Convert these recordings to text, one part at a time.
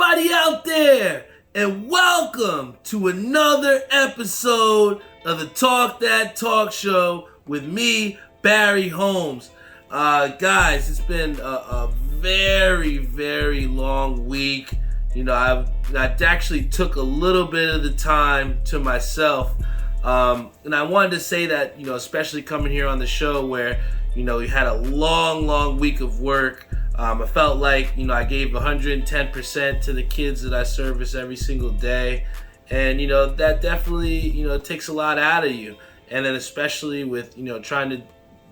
everybody out there, and welcome to another episode of the Talk That Talk Show with me, Barry Holmes. Guys, it's been a very, very long week. I actually took a little bit of the time to myself, and I wanted to say that, especially coming here on the show where, we had a long week of work. I felt like, I gave 110% to the kids that I service every single day. And, that definitely, takes a lot out of you. And then especially with, trying to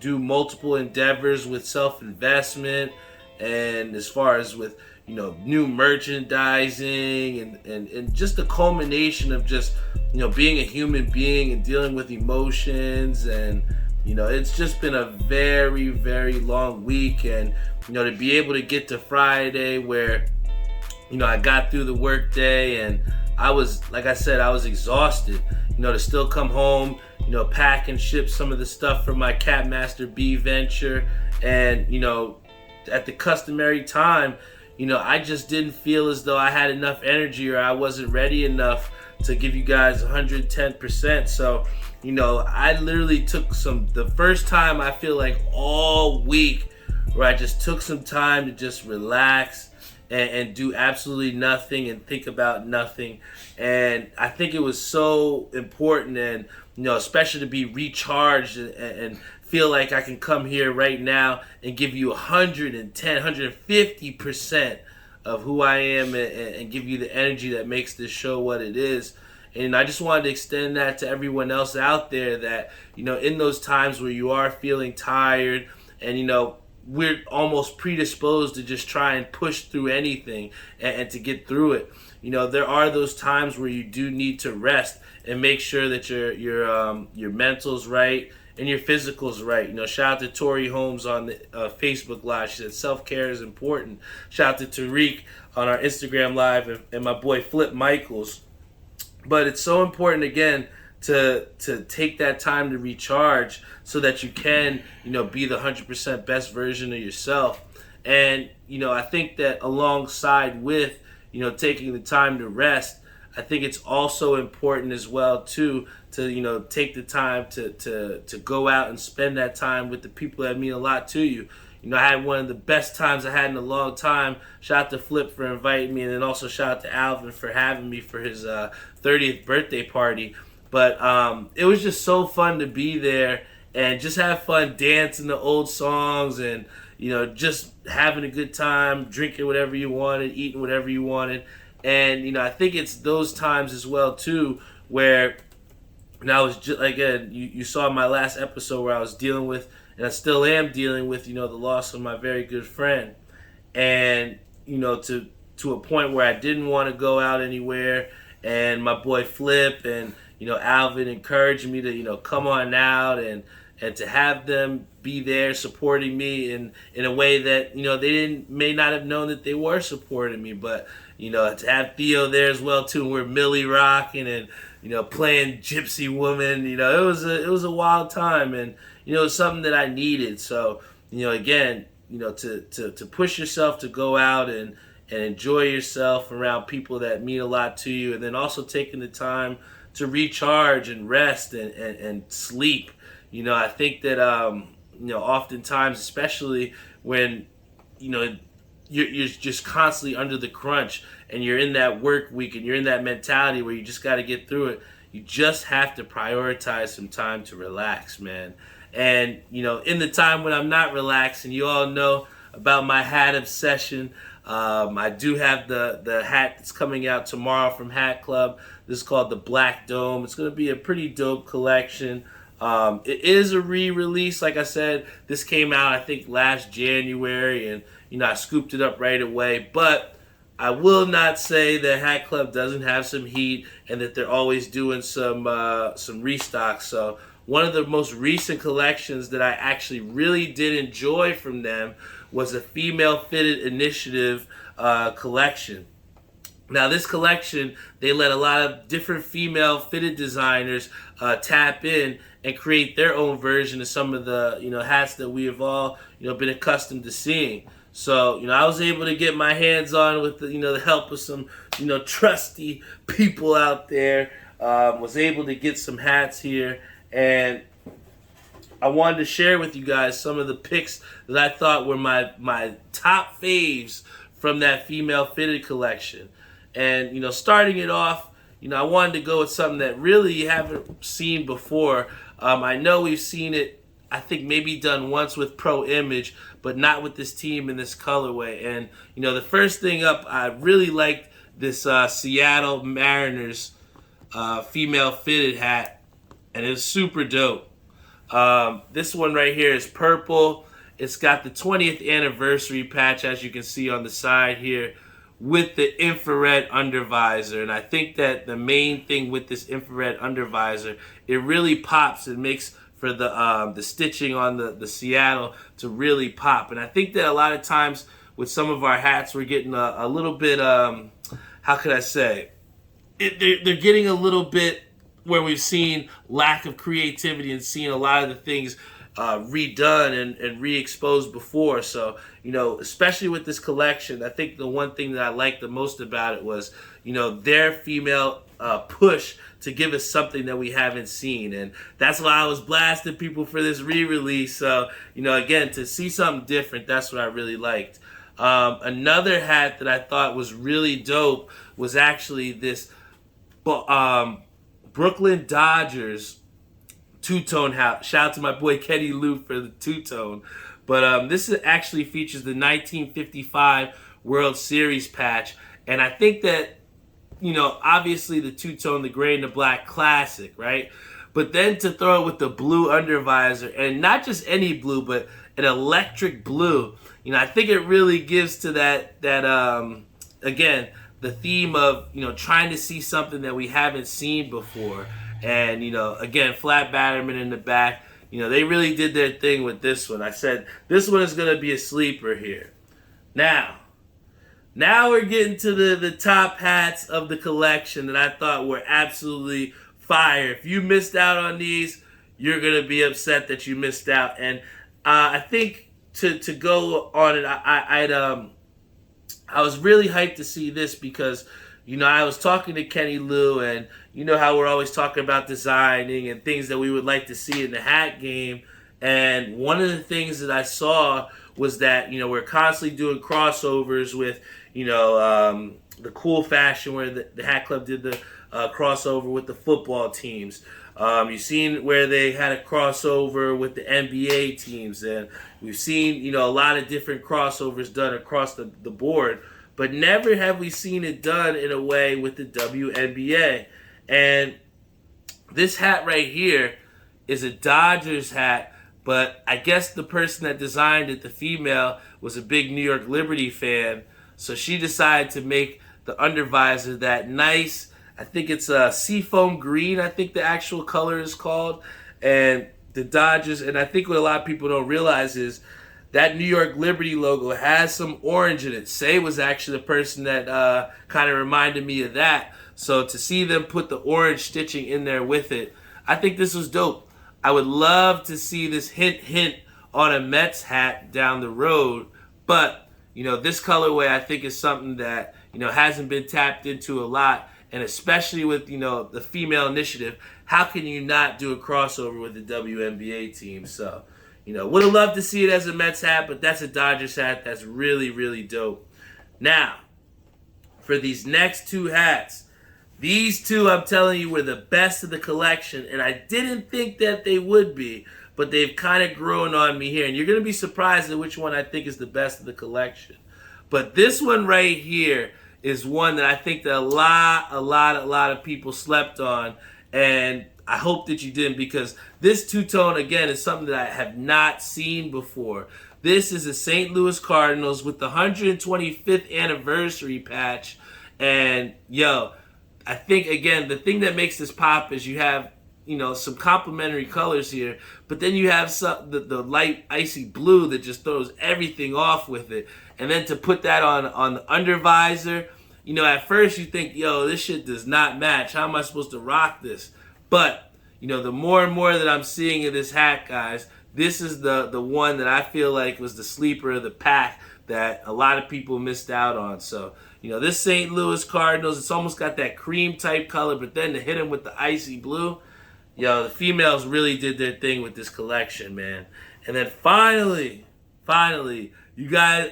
do multiple endeavors with self-investment and as far as with, new merchandising and just the culmination of just, being a human being and dealing with emotions. And, it's just been a very, very long week. And, to be able to get to Friday where, I got through the work day and I was, like I said, I was exhausted, to still come home, pack and ship some of the stuff for my Catmaster B venture. And, at the customary time, I just didn't feel as though I had enough energy or I wasn't ready enough to give you guys 110%. So, I literally took the first time I feel like all week where I just took some time to just relax and do absolutely nothing and think about nothing. And I think it was so important and, especially to be recharged and feel like I can come here right now and give you 110, 150% of who I am and give you the energy that makes this show what it is. And I just wanted to extend that to everyone else out there that, in those times where you are feeling tired and, we're almost predisposed to just try and push through anything and to get through it. There are those times where you do need to rest and make sure that your mental's right and your physical's right. Shout out to Tori Holmes on the Facebook Live. She said self-care is important. Shout out to Tariq on our Instagram Live and my boy Flip Michaels. But it's so important, again, to take that time to recharge so that you can, be the 100% best version of yourself. And, I think that alongside with, taking the time to rest, I think it's also important as well, too, to, take the time to go out and spend that time with the people that mean a lot to you. I had one of the best times I had in a long time. Shout out to Flip for inviting me, and then also shout out to Alvin for having me for his 30th birthday party. But it was just so fun to be there and just have fun dancing to old songs and, just having a good time, drinking whatever you wanted, eating whatever you wanted. And, I think it's those times as well, too, where I was just, again, you saw my last episode where I was dealing with, and I still am dealing with, the loss of my very good friend. And, to a point where I didn't want to go out anywhere. And my boy Flip and, Alvin encouraged me to, come on out and to have them be there supporting me in a way that, they may not have known that they were supporting me. But, to have Theo there as well, too. We're Millie rocking and, playing Gypsy Woman. It was a wild time. And, it's something that I needed. So, again, to push yourself to go out and enjoy yourself around people that mean a lot to you, and then also taking the time to recharge and rest and sleep. I think that, oftentimes, especially when, you're just constantly under the crunch and you're in that work week and you're in that mentality where you just got to get through it, you just have to prioritize some time to relax, man. And, in the time when I'm not relaxing, you all know about my hat obsession. I do have the hat that's coming out tomorrow from Hat Club. This is called the Black Dome. It's going to be a pretty dope collection. It is a re-release. Like I said, this came out, I think, last January, and, I scooped it up right away. But I will not say that Hat Club doesn't have some heat and that they're always doing some restocks. So one of the most recent collections that I actually really did enjoy from them was a Female Fitted Initiative collection. Now, this collection, they let a lot of different female fitted designers tap in and create their own version of some of the hats that we have all been accustomed to seeing. So, I was able to get my hands on with the help of some, trusty people out there. Was able to get some hats here, and I wanted to share with you guys some of the picks that I thought were my top faves from that female fitted collection. And, starting it off, I wanted to go with something that really you haven't seen before. I know we've seen it, I think maybe done once with Pro Image, but not with this team in this colorway. And, the first thing up, I really liked this Seattle Mariners female fitted hat, and it's super dope. This one right here is purple. It's got the 20th anniversary patch, as you can see on the side here, with the infrared undervisor. And I think that the main thing with this infrared undervisor, it really pops and makes for the stitching on the Seattle to really pop. And I think that a lot of times with some of our hats, we're getting a little bit, how could I say, they're getting a little bit where we've seen lack of creativity and seen a lot of the things redone and re-exposed before. So, especially with this collection, I think the one thing that I liked the most about it was, their female push to give us something that we haven't seen. And that's why I was blasting people for this re-release. So, again, to see something different, that's what I really liked. Another hat that I thought was really dope was actually this Brooklyn Dodgers two-tone hat. Shout out to my boy Kenny Lou for the two-tone. But this actually features the 1955 World Series patch. And I think that, obviously the two-tone, the gray and the black, classic, right? But then to throw it with the blue undervisor, and not just any blue, but an electric blue, I think it really gives to that again, the theme of, trying to see something that we haven't seen before. And, again, flat batterman in the back. They really did their thing with this one. I said, this one is going to be a sleeper here. Now we're getting to the top hats of the collection that I thought were absolutely fire. If you missed out on these, you're going to be upset that you missed out. And I think to go on it, I was really hyped to see this because, I was talking to Kenny Lou, and how we're always talking about designing and things that we would like to see in the hat game. And one of the things that I saw was that, we're constantly doing crossovers with, the cool fashion where the Hat Club did the crossover with the football teams. You've seen where they had a crossover with the NBA teams, and we've seen, a lot of different crossovers done across the board, but never have we seen it done in a way with the WNBA. And this hat right here is a Dodgers hat, but I guess the person that designed it, the female, was a big New York Liberty fan, so she decided to make the undervisor that nice, I think it's a seafoam green, I think the actual color is called. And the Dodgers, and I think what a lot of people don't realize is that New York Liberty logo has some orange in it. Say was actually the person that kind of reminded me of that. So to see them put the orange stitching in there with it, I think this was dope. I would love to see this hint on a Mets hat down the road. But, this colorway I think is something that, hasn't been tapped into a lot. And especially with, the female initiative, how can you not do a crossover with the WNBA team? So, would have loved to see it as a Mets hat, but that's a Dodgers hat. That's really, really dope. Now, for these next two hats, these two, I'm telling you, were the best of the collection. And I didn't think that they would be, but they've kind of grown on me here. And you're going to be surprised at which one I think is the best of the collection. But this one right here is one that I think that a lot of people slept on, and I hope that you didn't, because this two-tone, again, is something that I have not seen before. This is the St. Louis Cardinals with the 125th anniversary patch, and I think, again, the thing that makes this pop is you have, some complementary colors here, but then you have the light icy blue that just throws everything off with it. And then to put that on the undervisor, at first you think, this shit does not match. How am I supposed to rock this? But, the more and more that I'm seeing of this hat, guys, this is the one that I feel like was the sleeper of the pack, that a lot of people missed out on. So, this St. Louis Cardinals, it's almost got that cream type color, but then to hit them with the icy blue, the females really did their thing with this collection, man. And then finally, you guys,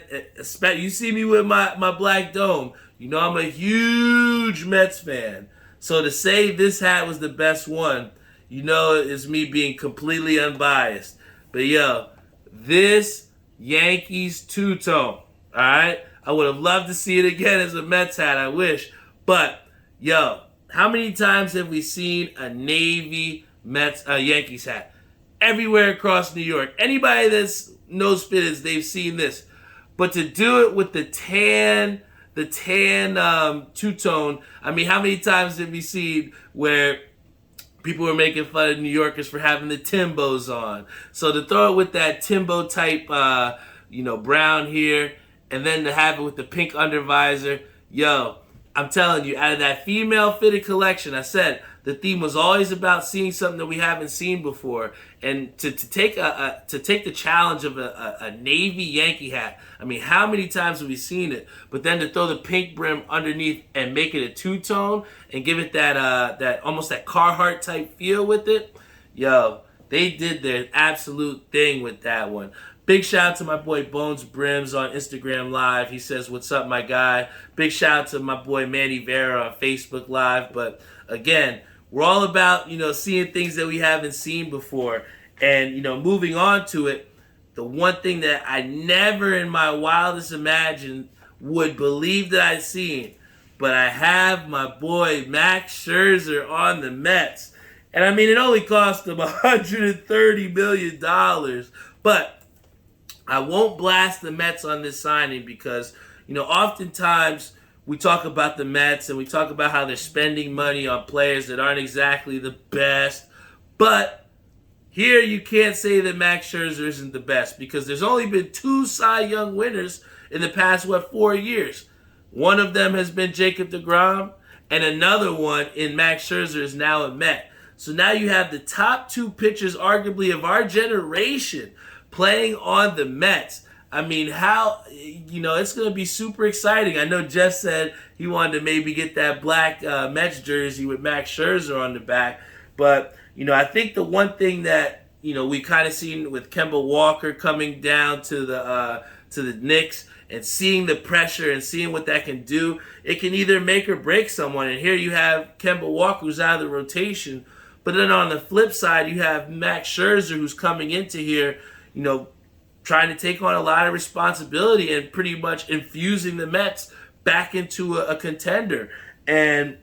you see me with my black dome. I'm a huge Mets fan. So to say this hat was the best one, it's me being completely unbiased. But this Yankees two-tone, all right? I would have loved to see it again as a Mets hat, I wish. But, how many times have we seen a Navy Yankees hat? Everywhere across New York. Anybody that's knows fitteds, they've seen this. But to do it with the tan two-tone, I mean, how many times have we seen where people were making fun of New Yorkers for having the Timbos on? So to throw it with that Timbo type, brown here, and then to have it with the pink undervisor, I'm telling you, out of that female fitted collection, I said the theme was always about seeing something that we haven't seen before, and to take the challenge of a Navy Yankee hat. I mean, how many times have we seen it? But then to throw the pink brim underneath and make it a two-tone and give it that almost that Carhartt type feel with it, they did their absolute thing with that one. Big shout out to my boy Bones Brims on Instagram Live. He says, "What's up, my guy?" Big shout out to my boy Manny Vera on Facebook Live. But again, we're all about, seeing things that we haven't seen before. And, moving on to it, the one thing that I never in my wildest imagination would believe that I'd seen, but I have my boy Max Scherzer on the Mets. And I mean, it only cost him $130 million. But I won't blast the Mets on this signing because, oftentimes we talk about the Mets and we talk about how they're spending money on players that aren't exactly the best. But here you can't say that Max Scherzer isn't the best because there's only been 2 Cy Young winners in the past, 4 years. One of them has been Jacob deGrom, and another one in Max Scherzer is now a Met. So now you have the top 2 pitchers, arguably of our generation, playing on the Mets. I mean, it's going to be super exciting. I know Jeff said he wanted to maybe get that black Mets jersey with Max Scherzer on the back. But, I think the one thing that, we kind of seen with Kemba Walker coming down to the Knicks and seeing the pressure and seeing what that can do, it can either make or break someone. And here you have Kemba Walker who's out of the rotation. But then on the flip side, you have Max Scherzer who's coming into here, trying to take on a lot of responsibility and pretty much infusing the Mets back into a contender. And,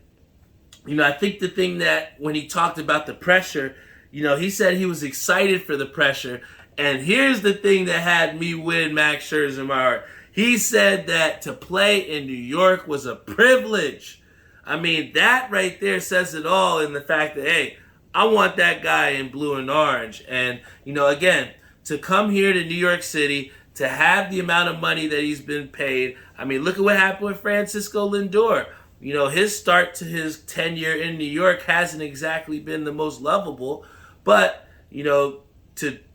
I think the thing that when he talked about the pressure, he said he was excited for the pressure. And here's the thing that had me win Max Scherzer in my heart. He said that to play in New York was a privilege. I mean, that right there says it all in the fact that, hey, I want that guy in blue and orange. And, again, to come here to New York City, to have the amount of money that he's been paid. I mean, look at what happened with Francisco Lindor. His start to his tenure in New York hasn't exactly been the most lovable. But, to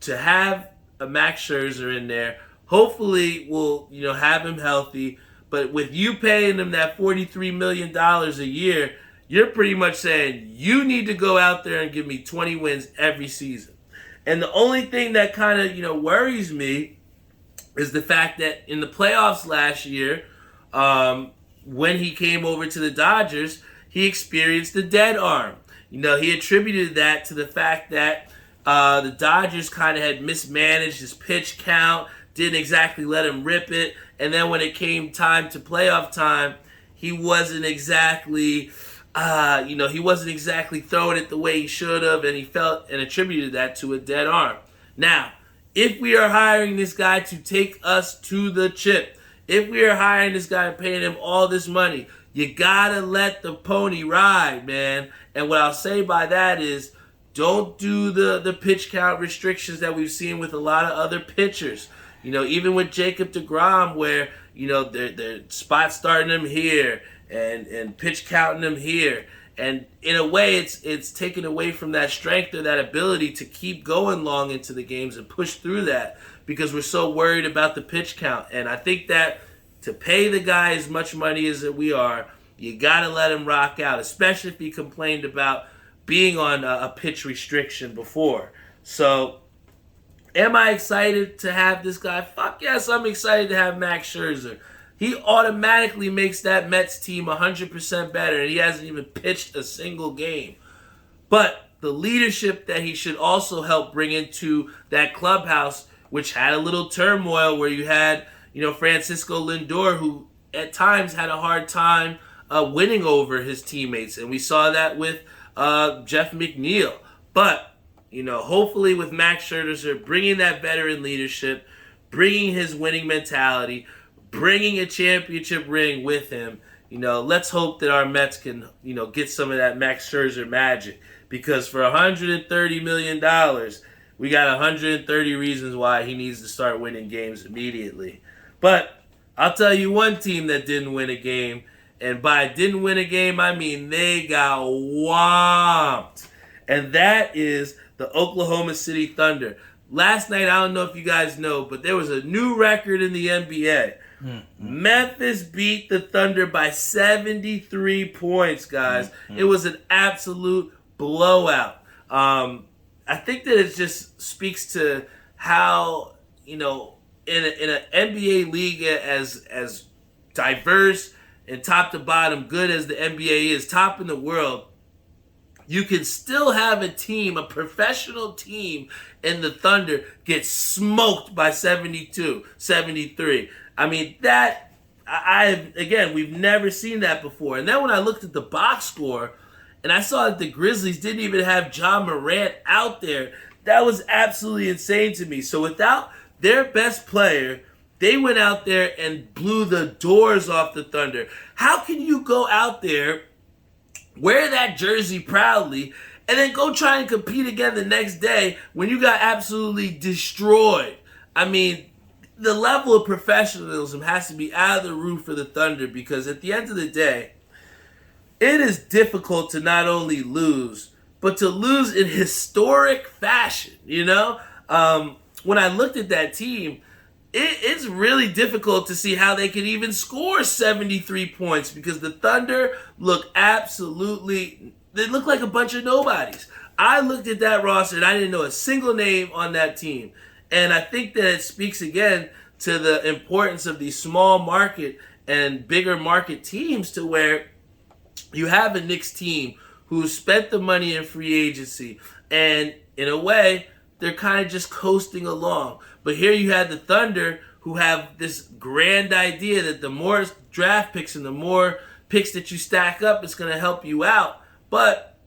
have a Max Scherzer in there, hopefully we'll, have him healthy. But with you paying him that $43 million a year, you're pretty much saying you need to go out there and give me 20 wins every season. And the only thing that kind of, worries me is the fact that in the playoffs last year, when he came over to the Dodgers, he experienced a dead arm. He attributed that to the fact that the Dodgers kind of had mismanaged his pitch count, didn't exactly let him rip it. And then when it came time to playoff time, he wasn't exactly... he wasn't exactly throwing it the way he should have, and he felt and attributed that to a dead arm. Now, if we are hiring this guy to take us to the chip, if we are hiring this guy and paying him all this money, you gotta let the pony ride, man. And what I'll say by that is, don't do the pitch count restrictions that we've seen with a lot of other pitchers. Even with Jacob deGrom, where, they're spot starting him here, and pitch counting them here. And in a way, it's taken away from that strength or that ability to keep going long into the games and push through that. because we're so worried about the pitch count. And I think that to pay the guy as much money as we are, you got to let him rock out, especially if he complained about being on a pitch restriction before. So, am I excited to have this guy? Fuck yes, I'm excited to have Max Scherzer. He automatically makes that Mets team 100% better, and he hasn't even pitched a single game. But the leadership that he should also help bring into that clubhouse, which had a little turmoil where you had, Francisco Lindor, who at times had a hard time winning over his teammates. And we saw that with Jeff McNeil. But, hopefully with Max Scherzer bringing that veteran leadership, bringing his winning mentality, bringing a championship ring with him, let's hope that our Mets can, get some of that Max Scherzer magic. Because for $130 million, we got 130 reasons why he needs to start winning games immediately. But I'll tell you one team that didn't win a game. And by didn't win a game, I mean they got whomped. And that is the Oklahoma City Thunder. Last night, I don't know if you guys know, but there was a new record in the NBA. Memphis beat the Thunder by 73 points, guys. It was an absolute blowout. I think that it just speaks to how, in an NBA league as diverse and top to bottom good as the NBA is, top in the world, you can still have a team, a professional team in the Thunder get smoked by 72, 73. I mean, we've never seen that before. And then when I looked at the box score, and I saw that the Grizzlies didn't even have John Morant out there, that was absolutely insane to me. So without their best player, they went out there and blew the doors off the Thunder. How can you go out there, wear that jersey proudly, and then go try and compete again the next day when you got absolutely destroyed? I mean, the level of professionalism has to be out of the roof for the Thunder, because at the end of the day, it is difficult to not only lose, but to lose in historic fashion, When I looked at that team, it's really difficult to see how they could even score 73 points, because the Thunder look they look like a bunch of nobodies. I looked at that roster and I didn't know a single name on that team. And I think that it speaks again to the importance of these small market and bigger market teams, to where you have a Knicks team who spent the money in free agency, and in a way, they're kind of just coasting along. But here you had the Thunder, who have this grand idea that the more draft picks and the more picks that you stack up, it's going to help you out. But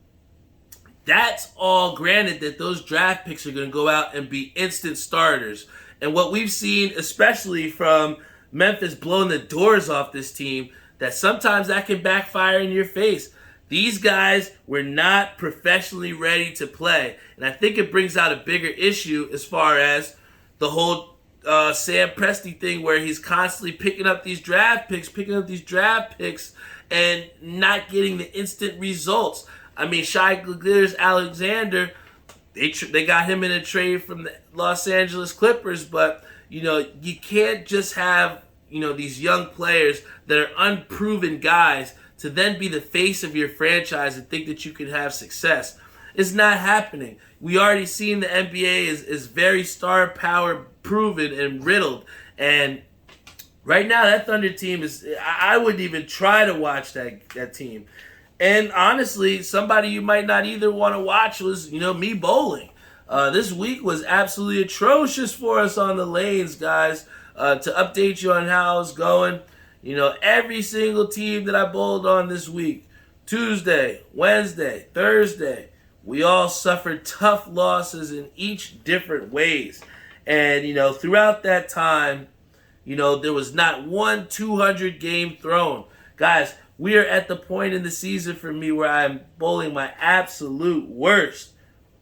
that's all granted that those draft picks are going to go out and be instant starters. And what we've seen, especially from Memphis blowing the doors off this team, that sometimes that can backfire in your face. These guys were not professionally ready to play. And I think it brings out a bigger issue as far as the whole Sam Presti thing, where he's constantly picking up these draft picks, and not getting the instant results. I mean, Shai Gilgeous-Alexander, they got him in a trade from the Los Angeles Clippers, but, you can't just have, these young players that are unproven guys to then be the face of your franchise and think that you can have success. It's not happening. We already seen the NBA is very star power proven and riddled. And right now that Thunder team I wouldn't even try to watch that team. And honestly, somebody you might not either want to watch was, me bowling. This week was absolutely atrocious for us on the lanes, guys. To update you on how it's going, every single team that I bowled on this week, Tuesday, Wednesday, Thursday, we all suffered tough losses in each different ways. And, throughout that time, there was not one 200 game thrown. Guys, we are at the point in the season for me where I'm bowling my absolute worst.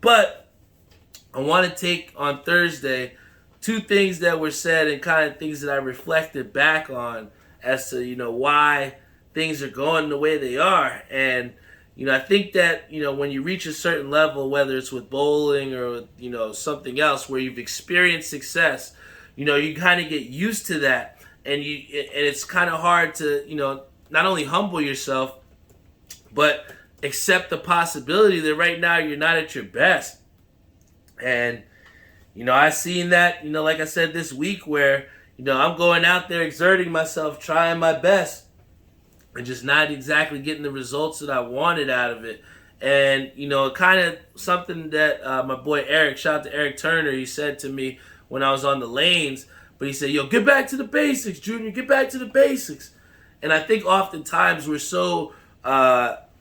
But I want to take on Thursday two things that were said and kind of things that I reflected back on as to, why things are going the way they are. And, I think that, when you reach a certain level, whether it's with bowling or, something else where you've experienced success, you kind of get used to that. And it's kind of hard to, not only humble yourself, but accept the possibility that right now you're not at your best. And, I seen that, like I said, this week where, I'm going out there exerting myself, trying my best, and just not exactly getting the results that I wanted out of it. And, kind of something that my boy Eric, shout out to Eric Turner, he said to me when I was on the lanes, but he said, yo, get back to the basics, Junior, get back to the basics. And I think oftentimes we're so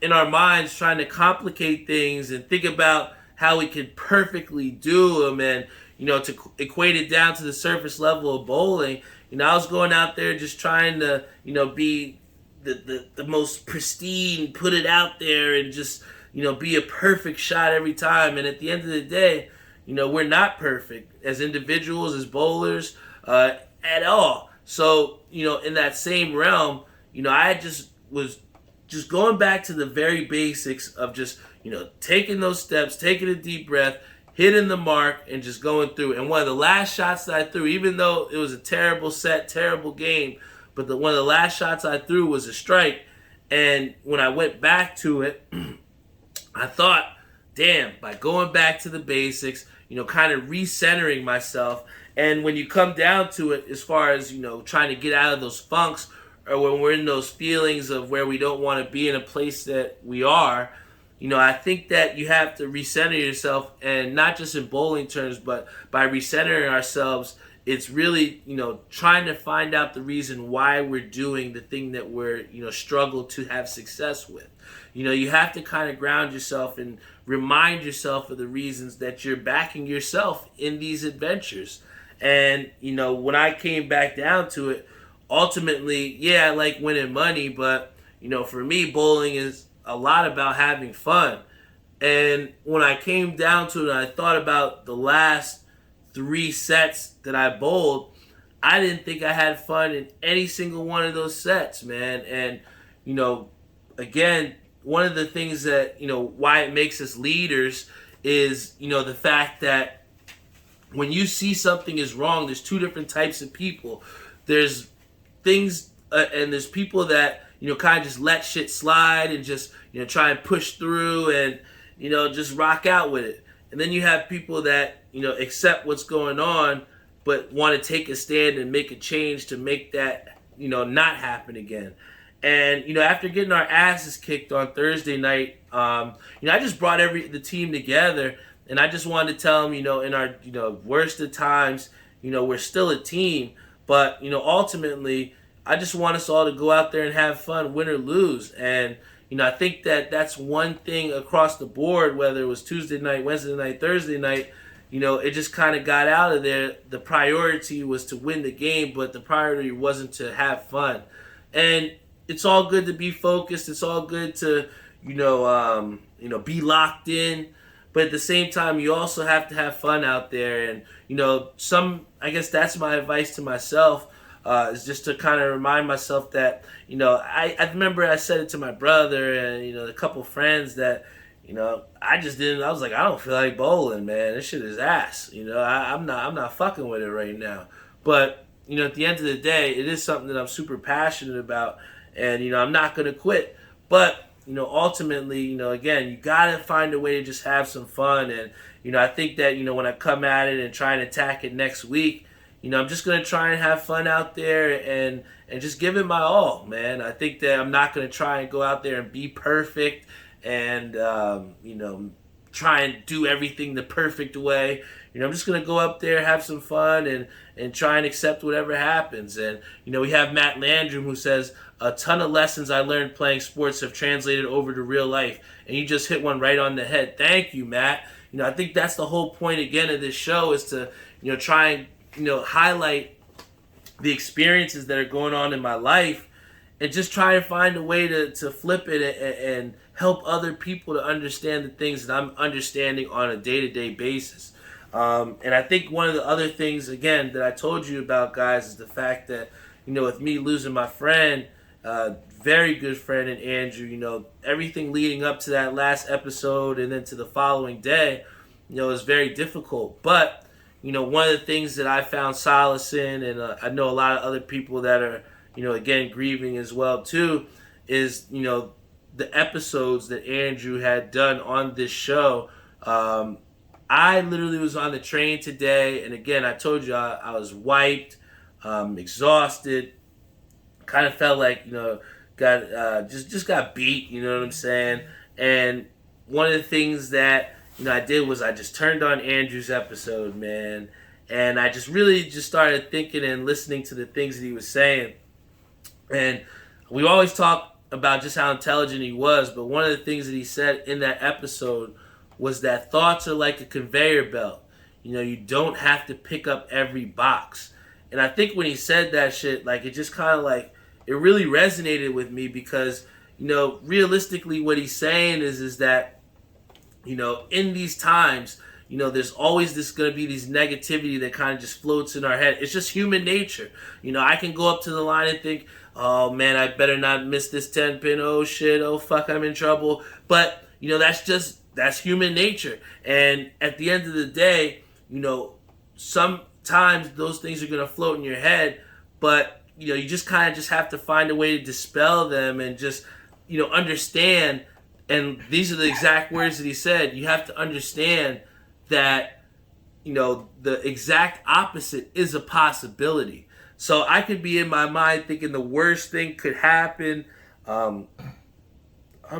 in our minds trying to complicate things and think about how we can perfectly do them and, to equate it down to the surface level of bowling. I was going out there just trying to, be the most pristine, put it out there and just, be a perfect shot every time. And at the end of the day, we're not perfect as individuals, as bowlers, at all. So, in that same realm, I just was just going back to the very basics of just, taking those steps, taking a deep breath, hitting the mark, and just going through. And one of the last shots that I threw, even though it was a terrible set, terrible game, but one of the last shots I threw was a strike. And when I went back to it, I thought, damn, by going back to the basics, kind of recentering myself. And when you come down to it, as far as, trying to get out of those funks, or when we're in those feelings of where we don't want to be in a place that we are, I think that you have to recenter yourself, and not just in bowling terms, but by recentering ourselves, it's really, trying to find out the reason why we're doing the thing that we're, struggle to have success with. You have to kind of ground yourself and remind yourself of the reasons that you're backing yourself in these adventures. And, when I came back down to it, ultimately, yeah, I like winning money, but, for me, bowling is a lot about having fun. And when I came down to it and I thought about the last 3 sets that I bowled, I didn't think I had fun in any single one of those sets, man. And, again, one of the things that, why it makes us leaders is, the fact that when you see something is wrong, there's 2 different types of people. There's things, and there's people that, kind of just let shit slide and just, try and push through and, just rock out with it. And then you have people that, accept what's going on, but want to take a stand and make a change to make that, not happen again. And, after getting our asses kicked on Thursday night, I just brought the team together, and I just wanted to tell them, in our, worst of times, we're still a team, but, ultimately, I just want us all to go out there and have fun, win or lose. And, I think that that's one thing across the board, whether it was Tuesday night, Wednesday night, Thursday night, it just kind of got out of there. The priority was to win the game, but the priority wasn't to have fun. And it's all good to be focused. It's all good to, be locked in. But at the same time, you also have to have fun out there. And, I guess that's my advice to myself, is just to kind of remind myself that, I remember I said it to my brother and, a couple friends that, I was like, I don't feel like bowling, man. This shit is ass. I'm not fucking with it right now. But, at the end of the day, it is something that I'm super passionate about, and, I'm not going to quit. But, ultimately, again, you got to find a way to just have some fun. And, I think that, when I come at it and try and attack it next week, I'm just going to try and have fun out there and just give it my all, man. I think that I'm not going to try and go out there and be perfect and, try and do everything the perfect way. I'm just going to go up there, have some fun, and try and accept whatever happens. And, we have Matt Landrum who says, a ton of lessons I learned playing sports have translated over to real life. And you just hit one right on the head. Thank you, Matt. I think that's the whole point, again, of this show is to, try and, highlight the experiences that are going on in my life and just try and find a way to flip it and help other people to understand the things that I'm understanding on a day-to-day basis. And I think one of the other things, again, that I told you about, guys, is the fact that, with me losing my friend, Very good friend in Andrew. Everything leading up to that last episode and then to the following day, is very difficult. But, one of the things that I found solace in, and I know a lot of other people that are, again, grieving as well, too, is, the episodes that Andrew had done on this show. I literally was on the train today, and again, I told you I was wiped, exhausted, kind of felt like, got just got beat, you know what I'm saying? And one of the things that I did was I just turned on Andrew's episode, man, and I just really just started thinking and listening to the things that he was saying. And we always talk about just how intelligent he was, but one of the things that he said in that episode was that thoughts are like a conveyor belt. You don't have to pick up every box. And I think when he said that shit, like, it just kind of like, it really resonated with me because, realistically what he's saying is that, in these times, there's always going to be this negativity that kind of just floats in our head. It's just human nature. I can go up to the line and think, oh man, I better not miss this 10 pin. Oh shit. Oh fuck, I'm in trouble. But, that's human nature. And at the end of the day, sometimes those things are going to float in your head, but you just kind of just have to find a way to dispel them and just, understand. And these are the exact words that he said. You have to understand that, the exact opposite is a possibility. So I could be in my mind thinking the worst thing could happen. I'm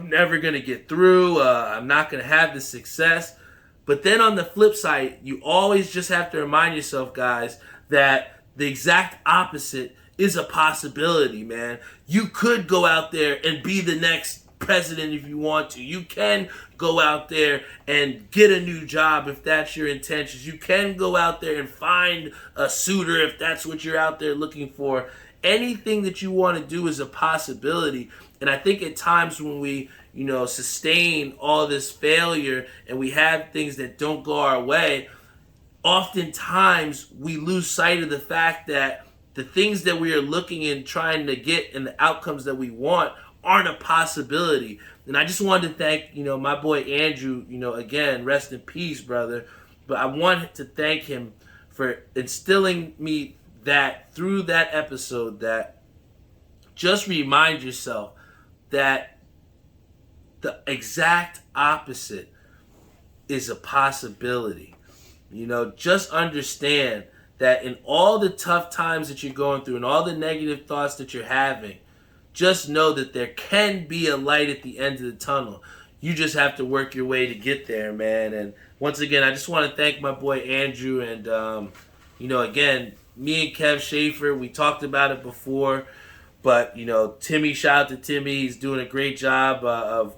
never going to get through. I'm not going to have the success. But then on the flip side, you always just have to remind yourself, guys, that the exact opposite is a possibility, man. You could go out there and be the next president if you want to. You can go out there and get a new job if that's your intentions. You can go out there and find a suitor if that's what you're out there looking for. Anything that you want to do is a possibility. And I think at times when we, sustain all this failure and we have things that don't go our way, oftentimes we lose sight of the fact that the things that we are looking and trying to get and the outcomes that we want aren't a possibility. And I just wanted to thank, my boy Andrew, again, rest in peace, brother. But I wanted to thank him for instilling me that through that episode, that just remind yourself that the exact opposite is a possibility. Just understand that in all the tough times that you're going through and all the negative thoughts that you're having, just know that there can be a light at the end of the tunnel. You just have to work your way to get there, man. And once again, I just want to thank my boy Andrew. And, again, me and Kev Schaefer, we talked about it before. But, Timmy, shout out to Timmy. He's doing a great job of,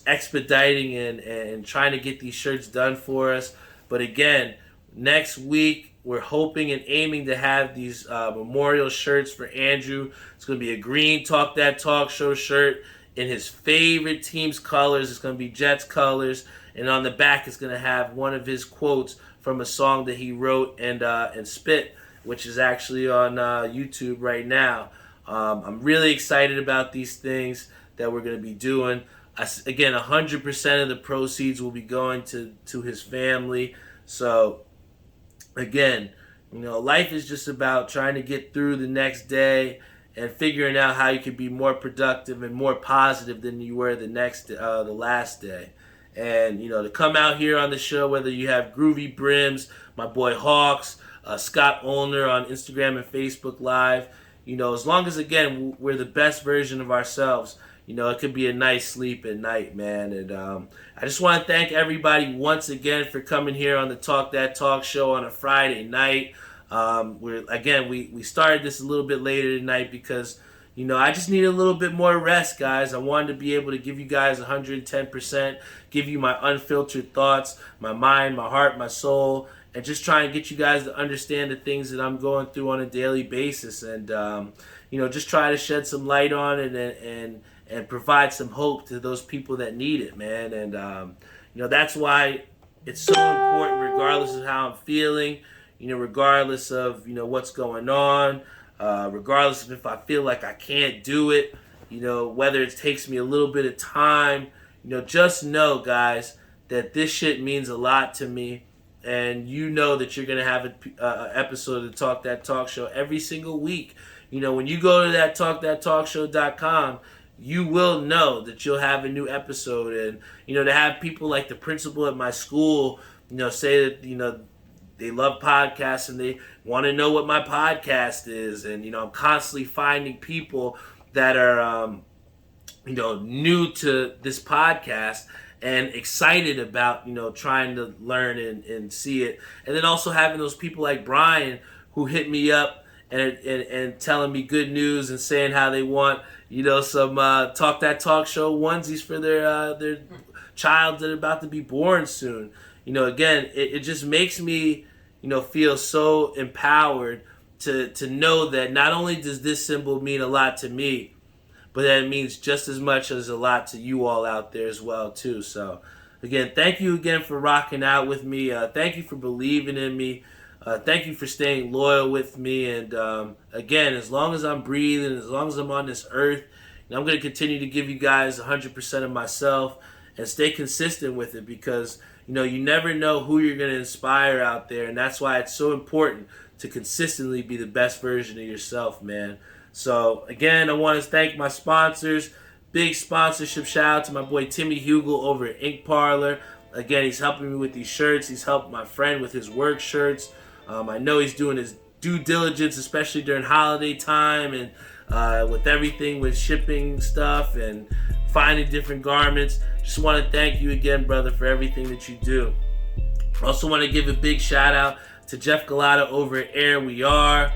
expediting and trying to get these shirts done for us. But again, next week, we're hoping and aiming to have these memorial shirts for Andrew. It's going to be a green Talk That Talk Show shirt in his favorite team's colors. It's going to be Jets colors. And on the back, it's going to have one of his quotes from a song that he wrote and spit, which is actually on YouTube right now. I'm really excited about these things that we're going to be doing. Again, 100% of the proceeds will be going to his family. So, again, life is just about trying to get through the next day and figuring out how you can be more productive and more positive than you were the last day. And, to come out here on the show, whether you have Groovy Brims, my boy Hawks, Scott Olner on Instagram and Facebook Live, as long as, again, we're the best version of ourselves, it could be a nice sleep at night, man. And I just want to thank everybody once again for coming here on the Talk That Talk show on a Friday night. We started this a little bit later tonight because, I just need a little bit more rest, guys. I wanted to be able to give you guys 110%, give you my unfiltered thoughts, my mind, my heart, my soul, and just try and get you guys to understand the things that I'm going through on a daily basis. And, just try to shed some light on it and provide some hope to those people that need it, man. And, that's why it's so important, regardless of how I'm feeling, regardless of, what's going on. regardless of if I feel like I can't do it, whether it takes me a little bit of time, just know, guys, that this shit means a lot to me. And that you're going to have an episode of the Talk That Talk Show every single week. When you go to that talkthattalkshow.com, you will know that you'll have a new episode. And, to have people like the principal at my school, say that, they love podcasts and they want to know what my podcast is. And, I'm constantly finding people that are, new to this podcast and excited about, trying to learn and see it. And then also having those people like Brian who hit me up and telling me good news and saying how they want, some Talk That Talk Show onesies for their child that are about to be born soon. Again, it just makes me, feel so empowered to know that not only does this symbol mean a lot to me, but that it means just as much as a lot to you all out there as well, too. So, again, thank you again for rocking out with me. Thank you for believing in me. Thank you for staying loyal with me. And, again, as long as I'm breathing, as long as I'm on this earth, I'm going to continue to give you guys 100% of myself and stay consistent with it because, you never know who you're going to inspire out there. And that's why it's so important to consistently be the best version of yourself, man. So, again, I want to thank my sponsors. Big sponsorship shout out to my boy Timmy Hugel over at Ink Parlor. Again, he's helping me with these shirts. He's helped my friend with his work shirts. I know he's doing his due diligence, especially during holiday time and with everything with shipping stuff and finding different garments. Just want to thank you again, brother, for everything that you do. Also want to give a big shout out to Jeff Galata over at Air We Are.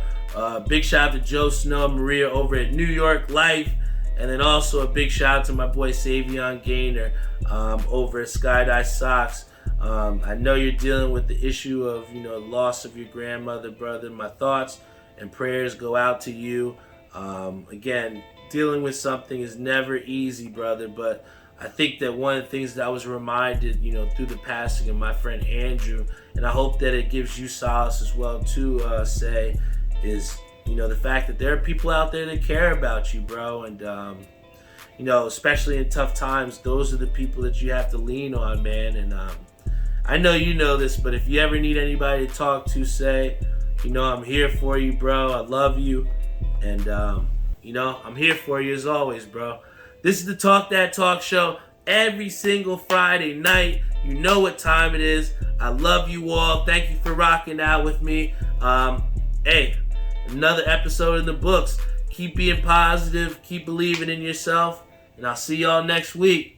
Big shout out to Joe Snow and Maria over at New York Life. And then also a big shout out to my boy Savion Gaynor over at Skydive Socks. I know you're dealing with the issue of, loss of your grandmother, brother. My thoughts and prayers go out to you. Again, dealing with something is never easy, brother. But I think that one of the things that I was reminded, through the passing of my friend Andrew, and I hope that it gives you solace as well, too, say, is, the fact that there are people out there that care about you, bro. And, especially in tough times, those are the people that you have to lean on, man. And I know you know this, but if you ever need anybody to talk to, say, I'm here for you, bro. I love you. And, I'm here for you as always, bro. This is the Talk That Talk Show every single Friday night. You know what time it is. I love you all. Thank you for rocking out with me. Hey, another episode in the books. Keep being positive. Keep believing in yourself. And I'll see y'all next week.